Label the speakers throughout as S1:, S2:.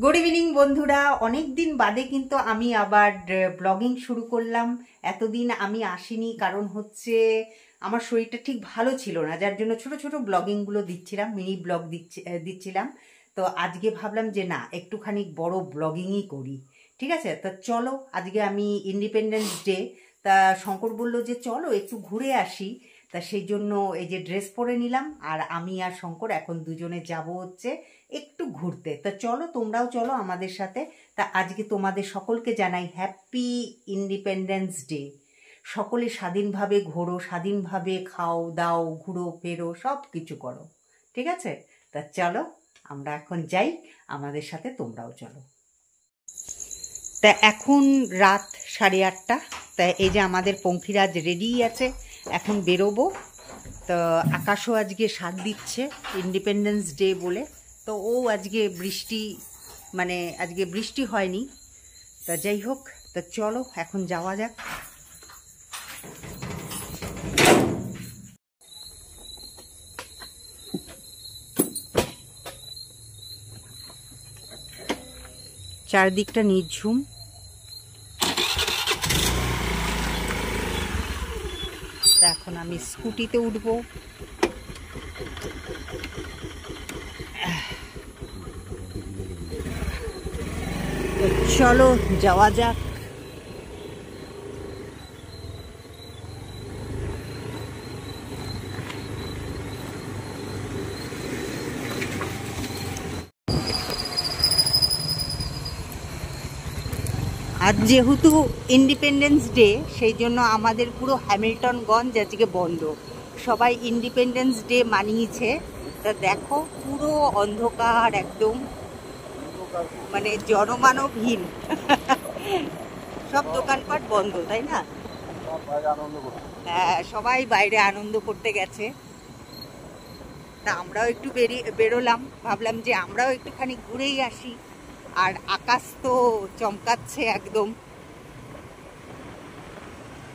S1: Good evening বন্ধুরা, অনেক দিন বাদে কিন্তু আমি আবার ব্লগিং শুরু করলাম। এতদিন আমি আসিনি কারণ হচ্ছে আমার শরীরটা ঠিক ভালো ছিল না, যার জন্য ছোট ছোট ব্লগিংগুলো দিচ্ছিলাম, মিনি ব্লগ দিচ্ছিলাম। তো আজকে ভাবলাম যে না, একটুখানি বড় ব্লগিংই করি। ঠিক আছে, তা চলো, আজকে আমি ইন্ডিপেন্ডেন্স ডে, তা শঙ্কর বললো যে চলো একটু ঘুরে আসি। তা সেই জন্য এই যে ড্রেস পরে নিলাম, আর আমি আর শঙ্কর এখন দুজনে যাব হচ্ছে একটু ঘুরতে। তা চলো, তোমরাও চলো আমাদের সাথে। তা আজকে তোমাদের সকলকে জানাই হ্যাপি ইন্ডিপেন্ডেন্স ডে। সকলে স্বাধীনভাবে ঘোরো, স্বাধীনভাবে খাও দাও, ঘুরো ফেরো, সব কিছু করো। ঠিক আছে, তা চলো আমরা এখন যাই, আমাদের সাথে তোমরাও চলো। তা এখন রাত 8:30। তা এই যে আমাদের পঙ্খিরাজ রেডি আছে, এখন বেরোবো। তো আকাশও আজকে সাথ দিচ্ছে ইন্ডিপেন্ডেন্স ডে বলে। তো ও আজকে বৃষ্টি, মানে আজকে বৃষ্টি হয়নি। তা যাই হোক, তা চলো এখন যাওয়া যাক। চারদিকটা নির্ঝুম। তা এখন আমি স্কুটিতে উঠবো। চলো যাওয়া যাক। আজ যেহেতু ইন্ডিপেন্ডেন্স ডে, সেই জন্য আমাদের পুরো হ্যামিল্টনগঞ্জ আজকে বন্ধ। সবাই ইন্ডিপেন্ডেন্স ডে মানিয়েছে। তা দেখো পুরো অন্ধকার একদম, মানে জনমানবহীন। সব দোকানপাট বন্ধ, তাই না? হ্যাঁ, সবাই বাইরে আনন্দ করতে গেছে। তা আমরাও একটু বেরোলাম, ভাবলাম যে আমরাও একটুখানি ঘুরেই আসি। আর আকাশ তো চমকাচ্ছে একদম,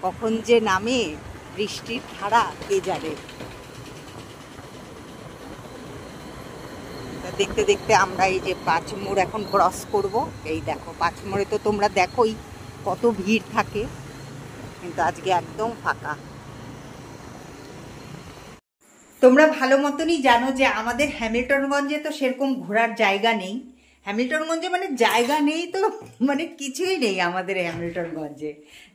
S1: কখন যে নামে বৃষ্টির ধারা কে জানে। দেখতে দেখতে আমরা এই যে 5 মোড় এখন ক্রস করব। এই দেখো 5 মোড়ে তো তোমরা দেখোই কত ভিড় থাকে, কিন্তু আজকে একদম ফাঁকা। তোমরা ভালো মতনই জানো যে আমাদের হ্যামিল্টনগঞ্জে তো সেরকম ঘোরার জায়গা নেই। হ্যামিল্টনগঞ্জে মানে জায়গা নেই তো, মানে কিছুই নেই আমাদের হ্যামিল্টনগঞ্জে।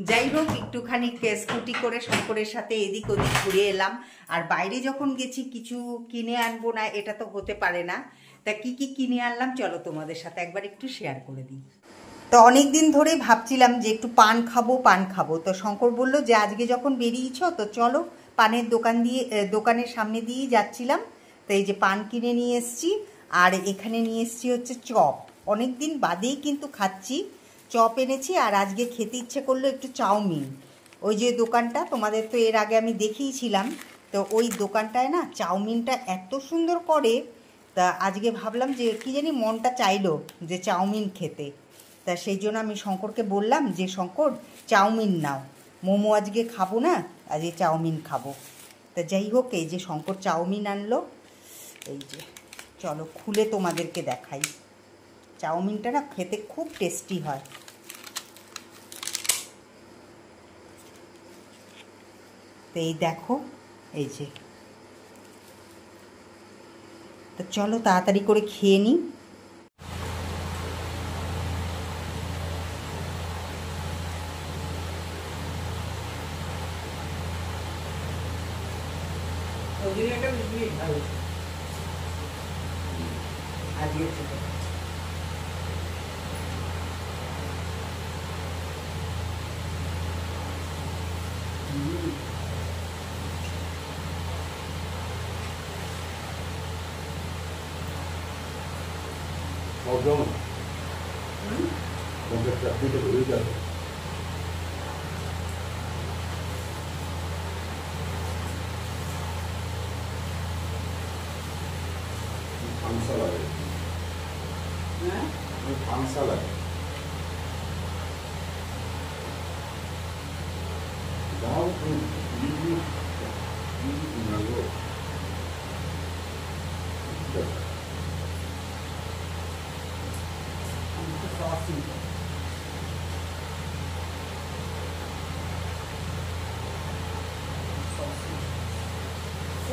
S1: যাই হোক, একটুখানি স্কুটি করে শঙ্করের সাথে এদিক ওদিক ঘুরে এলাম। আর বাইরে যখন গেছি কিছু কিনে আনবো না, এটা তো হতে পারে না। তা কি কি কিনে আনলাম চলো তোমাদের সাথে একবার একটু শেয়ার করে দিই। তো অনেক দিন ধরেই ভাবছিলাম যে একটু পান খাবো। তো শঙ্কর বলল যে আজকে যখন বেরিয়েছ তো চলো, পানের দোকানের সামনে দিয়েই যাচ্ছিলাম। তো এই যে পান কিনে নিয়ে এসছি, আর এখানে নিয়ে এসছি হচ্ছে চপ। অনেক দিন বাদেই কিন্তু খাচ্ছি। চপ এনেছি, আর আজকে খেতে ইচ্ছে করলো একটু চাউমিন। ওই যে দোকানটা তোমাদের তো এর আগে আমি দেখিয়েছিলাম, তো ওই দোকানটায় না চাউমিনটা এত সুন্দর করে। তা আজকে ভাবলাম যে কি জানি মনটা চাইলো যে চাউমিন খেতে। তা সেই জন্য আমি শঙ্করকে বললাম যে শঙ্কর, চাউমিন নাও, মোমো আজকে খাবো না, আজকে চাউমিন খাবো। তা যাই হোক, এই যে শঙ্কর চাউমিন আনলো। এই যে চলো খুলে তোমাদেরকে দেখাই। চাউমিনটা না খেতে খুব টেস্টি হয়। তো এই দেখো, এই যে। তো চলো তাড়াতাড়ি করে খেয়ে নিই।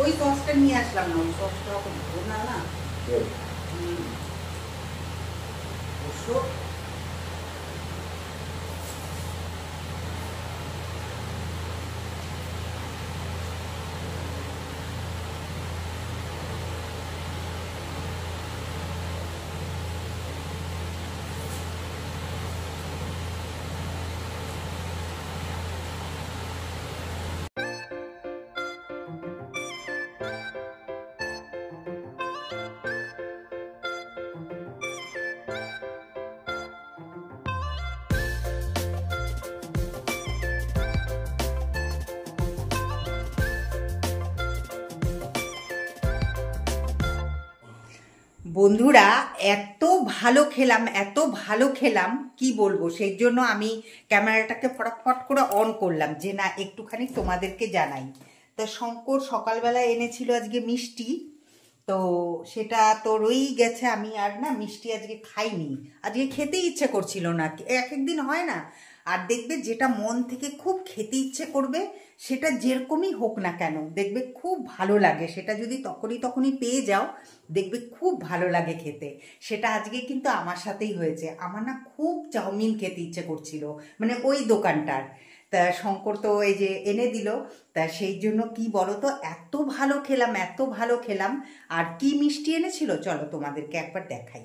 S1: ওই সসটা নিয়ে আসলাম না, ওই সসটা না না বন্ধুরা, এত ভালো খেলাম কি বলবো। সেই জন্য আমি ক্যামেরাটাকে ফটাফট করে অন করলাম যে না একটুখানি তোমাদেরকে জানাই। তা শঙ্কর সকালবেলা এনেছিল আজকে মিষ্টি, তো সেটা তো রয়েই গেছে। আমি আর না মিষ্টি আজকে খাইনি, আজকে খেতে ইচ্ছে করছিল না। এক একদিন হয় না, আর দেখবে যেটা মন থেকে খুব খেতে ইচ্ছে করবে সেটা যেরকমই হোক না কেন দেখবে খুব ভালো লাগে। সেটা যদি তখনই পেয়ে যাও দেখবে খুব ভালো লাগে খেতে। সেটা আজকে কিন্তু আমার সাথেই হয়েছে। আমার না খুব চাউমিন খেতে ইচ্ছে করছিল, মানে ওই দোকানটার। তা শঙ্কর তো এই যে এনে দিল, তা সেই জন্য কি বলো তো এত ভালো খেলাম। আর কি মিষ্টি এনেছিল চলো তোমাদেরকে একবার দেখাই।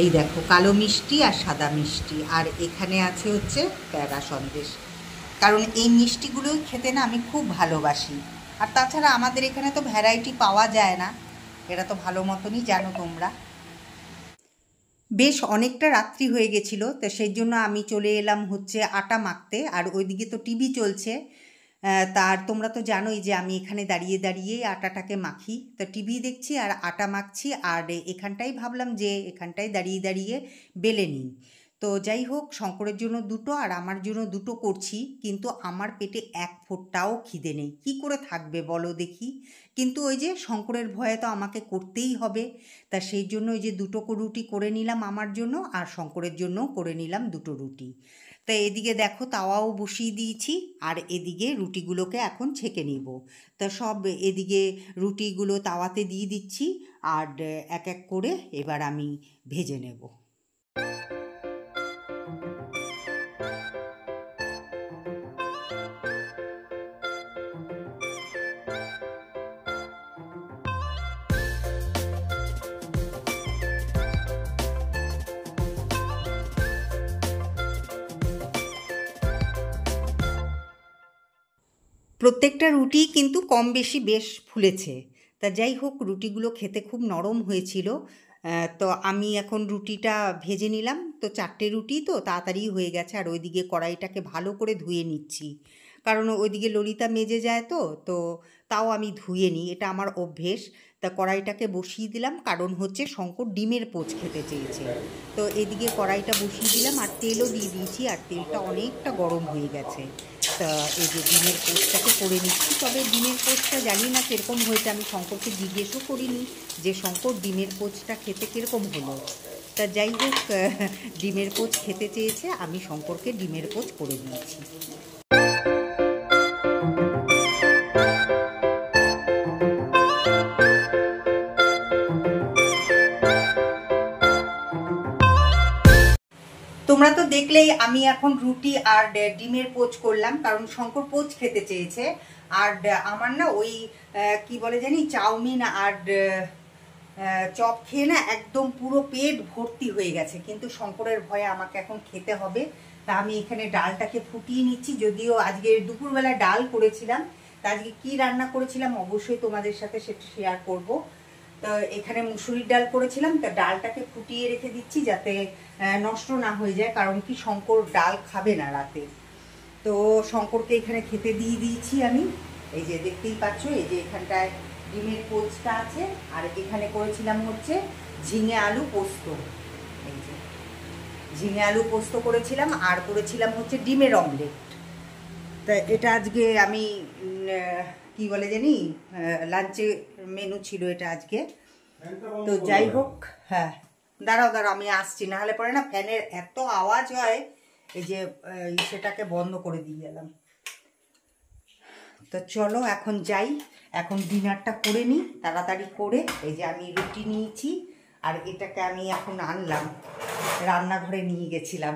S1: এই দেখো, কালো মিষ্টি আর সাদা মিষ্টি, আর এখানে আছে হচ্ছে প্যারা সন্দেশ। কারণ এই মিষ্টিগুলো খেতে না আমি খুব ভালোবাসি। আর তাছাড়া আমাদের এখানে তো ভ্যারাইটি পাওয়া যায় না, এটা তো ভালো মতনই জানো তোমরা। বেশ অনেকটা রাত্রি হয়ে গেছিলো, তো সেই জন্য আমি চলে এলাম হচ্ছে আটা মাখতে। আর ওইদিকে তো টিভি চলছে, তার তোমরা তো জানোই যে আমি এখানে দাঁড়িয়ে আটাটাকে মাখি। তো টিভি দেখছি আর আটা মাখছি, আর এখানটাই ভাবলাম যে এখানটায় দাঁড়িয়ে বেলে নিই। তো যাই হোক, শঙ্করের জন্য দুটো আর আমার জন্য দুটো করছি, কিন্তু আমার পেটে এক ফোঁটাও খিদে নেই। কি করে থাকবে বলো দেখি। কিন্তু ওই যে শঙ্করের ভয়ে তো আমাকে করতেই হবে, তা সেই জন্য ওই যে দুটো রুটি করে নিলাম আমার জন্য, আর শঙ্করের জন্যও করে নিলাম দুটো রুটি। তা এদিকে দেখো তাওয়াও বসিয়ে দিয়েছি, আর এদিকে রুটিগুলোকে এখন ছেঁকে নিব। তা সব এদিকে রুটিগুলো তাওয়াতে দিয়ে দিচ্ছি, আর এক এক করে এবার আমি ভেজে নেব। প্রত্যেকটা রুটি কিন্তু কম বেশি বেশ ফুলেছে। তা যাই হোক, রুটিগুলো খেতে খুব নরম হয়েছিল। তো আমি এখন রুটিটা ভেজে নিলাম। তো 4টে রুটি তো তাড়াতাড়ি হয়ে গেছে। আর ওইদিকে কড়াইটাকে ভালো করে ধুয়ে নিচ্ছি, কারণ ওইদিকে ললিতা মেজে যায়, তো তাও আমি ধুয়ে নিই, এটা আমার অভ্যেস। তা কড়াইটাকে বসিয়ে দিলাম, কারণ হচ্ছে শঙ্কর ডিমের পোচ খেতে চেয়েছে। তো এদিকে কড়াইটা বসিয়ে দিলাম, আর তেলও দিয়ে দিয়েছি, আর তেলটা অনেকটা গরম হয়ে গেছে। তা এই যে ডিমের পোচটাকে করে নিচ্ছি। তবে ডিমের পোচটা জানি না কীরকম হয়েছে, আমি শঙ্করকে জিজ্ঞেসও করিনি যে শঙ্কর ডিমের পোচটা খেতে কীরকম হলো। তা যাই হোক, ডিমের পোচ খেতে চেয়েছে, আমি শঙ্করকে ডিমের পোচ করে দিয়েছি। তোমরা তো দেখলেই আমি এখন রুটি আর ডিমের পোচ করলাম, কারণ শঙ্কর পোচ খেতে চেয়েছে। আর আমার না ওই কি বলে জানি চাউমিন আর চপ খেয়ে না একদম পুরো পেট ভর্তি হয়ে গেছে, কিন্তু শঙ্করের ভয়ে আমাকে এখন খেতে হবে। তা আমি এখানে ডালটাকে ফুটিয়ে নিচ্ছি। যদিও আজকে দুপুরবেলা ডাল করেছিলাম, তা আজকে কী রান্না করেছিলাম অবশ্যই তোমাদের সাথে সেটা শেয়ার করব। তো এখানে মুসুরির ডাল করেছিলাম, তা ডালটাকে ফুটিয়ে রেখে দিচ্ছি যাতে নষ্ট না হয়ে যায়, কারণ কি শঙ্কর ডাল খাবে না রাতে। তো শঙ্করকে এখানে খেতে দিয়ে দিয়েছি আমি। এই যে দেখতেই পাচ্ছ, এই যে এখানটায় ডিমের পোচটা আছে, আর এখানে করেছিলাম হচ্ছে ঝিঙে আলু পোস্ত। এই যে ঝিঙে আলু পোস্ত করেছিলাম, আর করেছিলাম হচ্ছে ডিমের অমলেট। তা এটা আজকে আমি কি বলে জানি লাঞ্চে মেনু ছিল এটা আজকে। তো যাই হোক, হ্যাঁ দাঁড়াও দাঁড়াও, আমি আসছি, না হলে পরে না ফ্যানের এত আওয়াজ হয়। এই যে সেটাকে বন্ধ করে দিয়ে গেলাম। তো চলো এখন যাই, এখন ডিনারটা করে নিই তাড়াতাড়ি করে। এই যে আমি রুটি নিয়েছি, আর এটাকে আমি এখন আনলাম, রান্নাঘরে নিয়ে গেছিলাম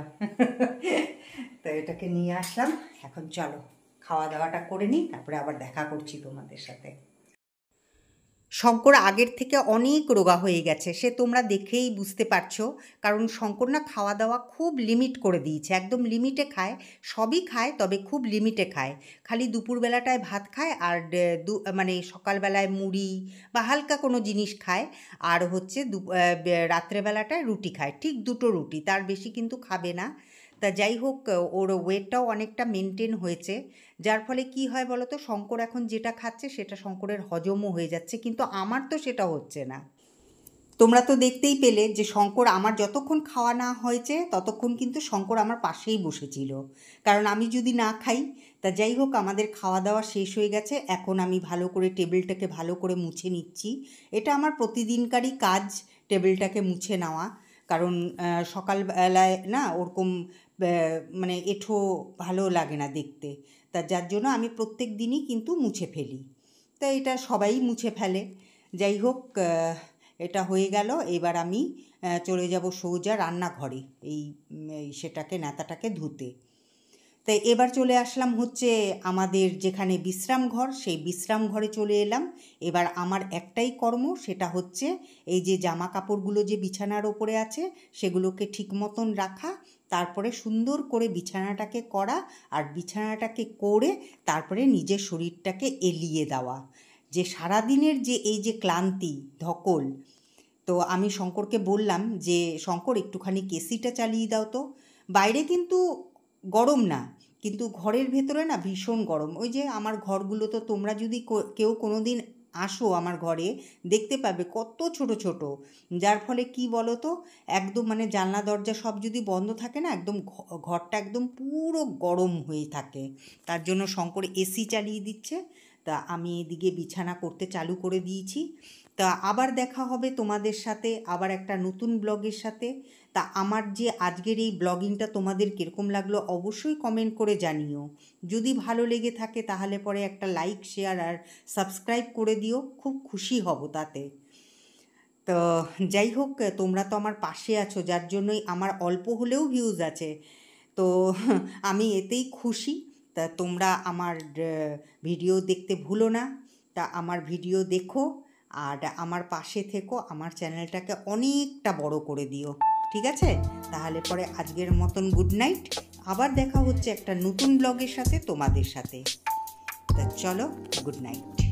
S1: তো এটাকে নিয়ে আসলাম। এখন চলো খাওয়া দাওয়াটা করে নিই, তারপরে আবার দেখা করছি তোমাদের সাথে। শঙ্কর আগের থেকে অনেক রোগা হয়ে গেছে, সে তোমরা দেখেই বুঝতে পারছো, কারণ শঙ্কর না খাওয়া দাওয়া খুব লিমিট করে দিয়েছে, একদম লিমিটে খায়, সবই খায় তবে খুব লিমিটে খায়। খালি দুপুরবেলাটায় ভাত খায়, আর মানে সকালবেলায় মুড়ি বা হালকা কোনো জিনিস খায়, আর হচ্ছে রাত্রেবেলাটায় রুটি খায়, ঠিক 2টো রুটি, তার বেশি কিন্তু খাবে না। তা যাই হোক, ওর ওয়েটটাও অনেকটা মেনটেন হয়েছে, যার ফলে কি হয় বলো তো, শঙ্কর এখন যেটা খাচ্ছে সেটা শঙ্করের হজমও হয়ে যাচ্ছে, কিন্তু আমার তো সেটা হচ্ছে না। তোমরা তো দেখতেই পেলে যে শঙ্কর আমার যতক্ষণ খাওয়া না হয়েছে ততক্ষণ কিন্তু শঙ্কর আমার পাশেই বসেছিল, কারণ আমি যদি না খাই। তা যাই হোক, আমাদের খাওয়া দাওয়া শেষ হয়ে গেছে, এখন আমি ভালো করে টেবিলটাকে ভালো করে মুছে নিচ্ছি। এটা আমার প্রতিদিনকারই কাজ, টেবিলটাকে মুছে নেওয়া, কারণ সকালবেলায় না ওরকম মানে এঁঠো ভালো লাগে না দেখতে, তা যার জন্য আমি প্রত্যেক দিনই কিন্তু মুছে ফেলি। তা এটা সবাই মুছে ফেলে। যাই হোক, এটা হয়ে গেল, এবার আমি চলে যাব সোজা রান্নাঘরে, এই সেটাকে নেতাটাকে ধুতে। তাই এবার চলে আসলাম হচ্ছে আমাদের যেখানে বিশ্রাম ঘর, সেই বিশ্রাম ঘরে চলে এলাম। এবার আমার একটাই কর্ম, সেটা হচ্ছে এই যে জামা কাপড়গুলো যে বিছানার ওপরে আছে সেগুলোকে ঠিক মতন রাখা, তারপরে সুন্দর করে বিছানাটাকে করা, আর বিছানাটাকে করে তারপরে নিজের শরীরটাকে এলিয়ে দেওয়া। যে সারাদিনের যে এই যে ক্লান্তি ধকল, তো আমি শঙ্করকে বললাম যে শঙ্কর একটুখানি এসিটা চালিয়ে দাও তো। বাইরে কিন্তু গরম না, কিন্তু ঘরের ভেতরে না ভীষণ গরম। ওই যে আমার ঘরগুলো তো তোমরা যদি কেউ কোনো দিন আসো আমার ঘরে, দেখতে পাবে কত ছোট ছোট, যার ফলে কি বলো তো, একদম মানে জানলা দরজা সব যদি বন্ধ থাকে না, একদম ঘরটা একদম পুরো গরম হয়ে থাকে। তার জন্য শঙ্কর এসি চালিয়ে দিচ্ছে, তা আমি এদিকে বিছানা করতে চালু করে দিয়েছি। তা আবার দেখা হবে তোমাদের সাথে আবার একটা নতুন ব্লগের সাথে। তা আমার যে আজকের এই ব্লগিংটা তোমাদের কীরকম লাগলো অবশ্যই কমেন্ট করে জানিও। যদি ভালো লেগে থাকে তাহলে পরে একটা লাইক, শেয়ার আর সাবস্ক্রাইব করে দিও, খুব খুশি হব তাতে। তো যাই হোক, তোমরা তো আমার পাশে আছো, যার জন্যই আমার অল্প হলেও ভিউজ আছে, তো আমি এতেই খুশি। তা তোমরা আমার ভিডিও দেখতে ভুলো না, তা আমার ভিডিও দেখো আর আমার পাশে থেকো, আমার চ্যানেলটাকে অনেকটা বড় করে দিও, ঠিক আছে? তাহলে পরে আজকের মতন গুড নাইট, আবার দেখা হচ্ছে একটা নতুন ব্লগের সাথে তোমাদের সাথে। তা চলো, গুড নাইট।